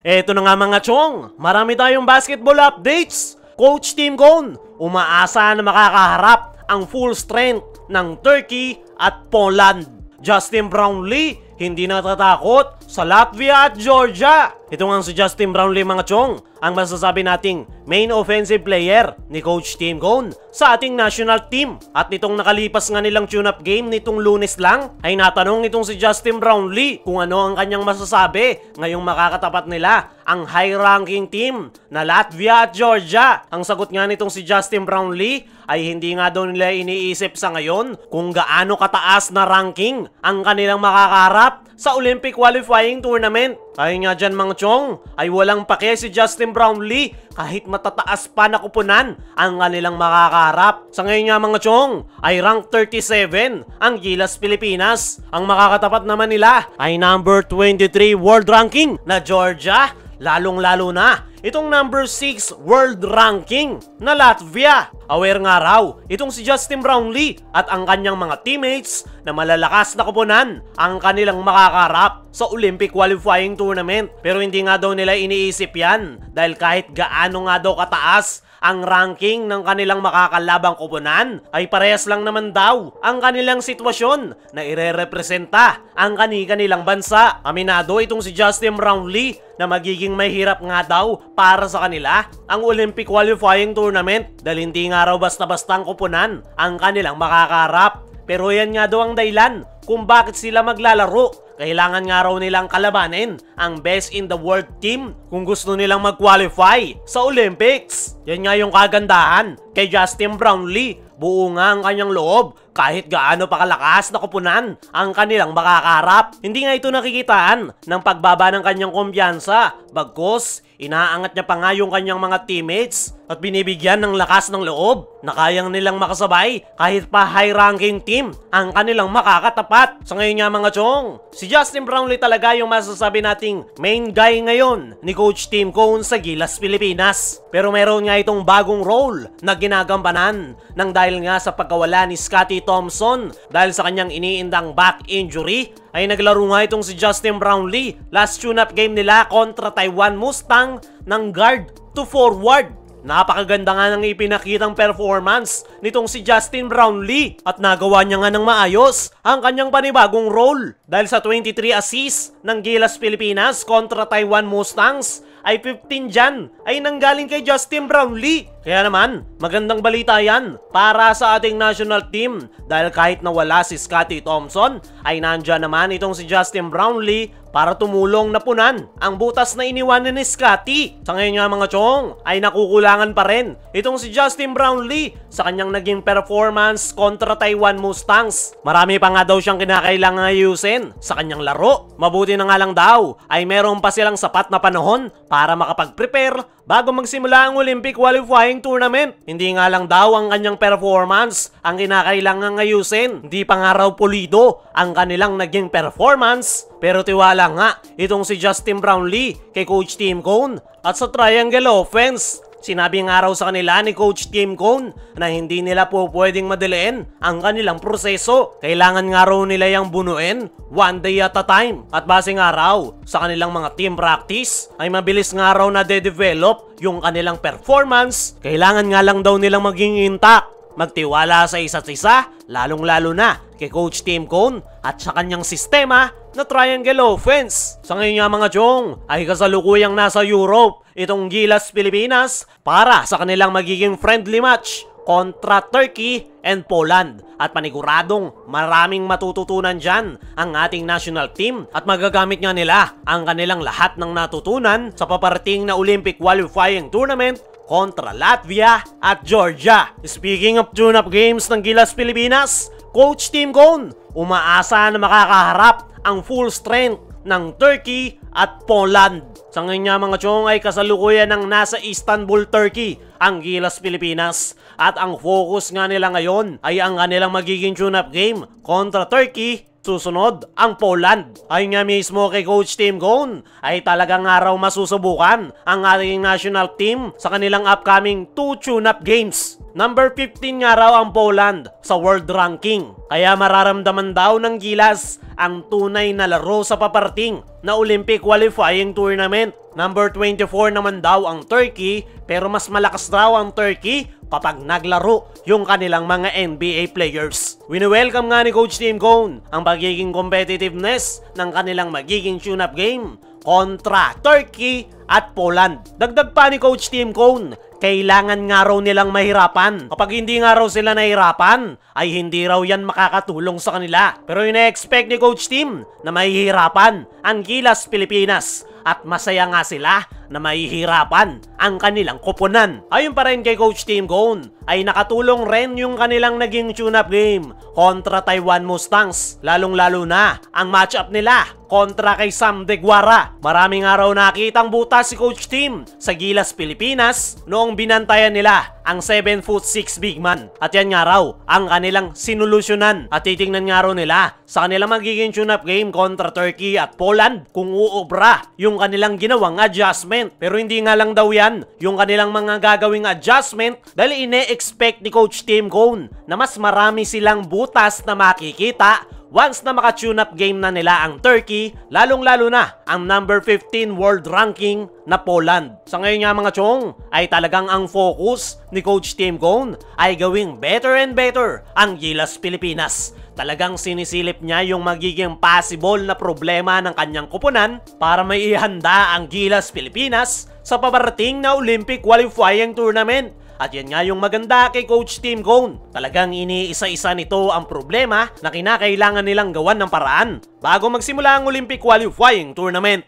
Eto na nga mga chong, marami tayong basketball updates. Coach Tim Cone, umaasa na makakaharap ang full strength ng Turkey at Poland. Justin Brownlee, hindi natatakot sa Latvia at Georgia. Ito nga si Justin Brownlee mga chong, ang masasabi nating main offensive player ni Coach Tim Cone sa ating national team. At nitong nakalipas nga nilang tune-up game nitong Lunes lang, ay natanong itong si Justin Brownlee kung ano ang kanyang masasabi ngayong makakatapat nila ang high-ranking team na Latvia at Georgia. Ang sagot nga nitong si Justin Brownlee ay hindi nga daw nila iniisip sa ngayon kung gaano kataas na ranking ang kanilang makakaharap sa Olympic qualifying tournament. Ayun nga dyan mga chong, ay walang pake si Justin Brownlee kahit matataas pa na kupunan ang kanilang makakaharap. Sa ngayon nga mga chong, ay rank 37 ang Gilas Pilipinas. Ang makakatapat naman nila ay number 23 world ranking na Georgia, lalong-lalo na itong number 6 world ranking na Latvia. Aware nga raw itong si Justin Brownlee at ang kanyang mga teammates na malalakas na koponan ang kanilang makakaharap sa Olympic qualifying tournament. Pero hindi nga daw nila iniisip yan dahil kahit gaano nga daw kataas ang ranking ng kanilang makakalabang koponan, ay parehas lang naman daw ang kanilang sitwasyon na ire-representa ang kanilang bansa. Aminado itong si Justin Brownlee na magiging mahirap nga daw para sa kanila ang Olympic qualifying tournament dahil hindi nga raw basta-basta ang koponan ang kanilang makakaharap. Pero yan nga daw ang dahilan kung bakit sila maglalaro. Kailangan nga raw nilang kalabanin ang best in the world team kung gusto nilang mag-qualify sa Olympics. Yan nga yung kagandahan kay Justin Brownlee. Buo nga ang kanyang loob kahit gaano pa kalakas na koponan ang kanilang makakaharap. Hindi nga ito nakikitaan ng pagbaba ng kanyang kumpiyansa. Bagkus, inaangat niya pa nga yung kanyang mga teammates at binibigyan ng lakas ng loob na kayang nilang makasabay kahit pa high-ranking team ang kanilang makakatapat. Sa ngayon nga mga chong, si Justin Brownlee talaga yung masasabi nating main guy ngayon ni Coach Tim Cone sa Gilas Pilipinas. Pero meron nga itong bagong role na ginagampanan ng dahil nga sa pagkawala ni Scottie Thompson dahil sa kanyang iniindang back injury, ay naglaro nga itong si Justin Brownlee last tune-up game nila kontra Taiwan Mustang ng guard to forward. Napakaganda nga ng ipinakitang performance nitong si Justin Brownlee at nagawa niya nga ng maayos ang kanyang panibagong role dahil sa 23 assists ng Gilas Pilipinas kontra Taiwan Mustangs ay 15 dyan ay nanggaling kay Justin Brownlee. Kaya naman, magandang balita yan para sa ating national team dahil kahit nawala si Scottie Thompson ay nandyan naman itong si Justin Brownlee para tumulong na punan ang butas na iniwanan ni Scottie. Sa ngayon nga mga chong ay nakukulangan pa rin itong si Justin Brownlee sa kanyang naging performance kontra Taiwan Mustangs. Marami pa nga daw siyang kinakailangan ayusin sa kanyang laro. Mabuti na nga lang daw ay meron pa silang sapat na panahon para makapag-prepare bago magsimula ang Olympic qualifying tournament. Hindi nga lang daw ang kanyang performance ang kinakailangan ayusin. Hindi pa nga raw pulido ang kanilang naging performance. Pero tiwala nga itong si Justin Brownlee kay Coach Tim Cone at sa triangle offense. Sinabi nga raw sa kanila ni Coach Tim Cone na hindi nila po pwedeng madaliin ang kanilang proseso. Kailangan nga raw nila yung bunuin one day at a time. At base nga raw sa kanilang mga team practice ay mabilis nga raw na de-develop yung kanilang performance. Kailangan nga lang daw nilang maging intact, magtiwala sa isa't isa, lalong-lalo na kay Coach Tim Cone at sa kanyang sistema na triangle offense. Sa ngayon nga mga chong ay kasalukuyang nasa Europe itong Gilas Pilipinas para sa kanilang magiging friendly match kontra Turkey and Poland. At paniguradong maraming matututunan dyan ang ating national team at magagamit nga nila ang kanilang lahat ng natutunan sa paparating na Olympic qualifying tournament kontra Latvia at Georgia. Speaking of tune-up games ng Gilas Pilipinas, Coach Tim Cone umaasa na makakaharap ang full strength ng Turkey at Poland. Sa ngayon nga mga chong ay kasalukuyan ng nasa Istanbul, Turkey ang Gilas Pilipinas at ang focus nga nila ngayon ay ang kanilang magiging tune-up game kontra Turkey. Susunod ang Poland. Ayun nga mismo kay Coach Tim Cone ay talagang nga raw masusubukan ang ating national team sa kanilang upcoming 2 tune-up games Number 15 nga raw ang Poland sa world ranking. Kaya mararamdaman daw ng Gilas ang tunay na laro sa paparating na Olympic qualifying tournament. Number 24 naman daw ang Turkey, pero mas malakas daw ang Turkey kapag naglaro yung kanilang mga NBA players. Wini-welcome nga ni Coach Tim Cone ang pagiging competitiveness ng kanilang magiging tune-up game kontra Turkey at Poland. Dagdag pa ni Coach Tim Cone, kailangan nga raw nilang mahirapan. Kapag hindi nga raw sila nahirapan, ay hindi raw yan makakatulong sa kanila. Pero ina-expect ni Coach Tim na mahihirapan ang Gilas Pilipinas at masaya nga sila na mahihirapan ang kanilang koponan. Ayon pa rin kay Coach Tim Cone, ay nakatulong rin yung kanilang naging tune-up game kontra Taiwan Mustangs. Lalong-lalo na ang matchup nila kontra kay Sam Deguara. Maraming araw nakitang butas si Coach Tim sa Gilas Pilipinas noong binantayan nila ang 7'6" big man. At yan nga raw ang kanilang sinulusyonan. At titingnan nga raw nila sa kanilang magiging tune-up game kontra Turkey at Poland kung uubra yung kanilang ginawang adjustment. Pero hindi nga lang daw yan yung kanilang mga gagawing adjustment dahil ine-expect ni Coach Tim Cone na mas marami silang butas na makikita once na maka-tune up game na nila ang Turkey, lalong-lalo na ang number 15 world ranking na Poland. Sa ngayon nga mga chong, ay talagang ang focus ni Coach Tim Cone ay gawing better and better ang Gilas Pilipinas. Talagang sinisilip niya yung magiging possible na problema ng kanyang koponan para may ihanda ang Gilas Pilipinas sa paparating na Olympic qualifying tournament. At yan nga yung maganda kay Coach Tim Cone. Talagang iniisa-isa nito ang problema na kinakailangan nilang gawan ng paraan bago magsimula ang Olympic qualifying tournament.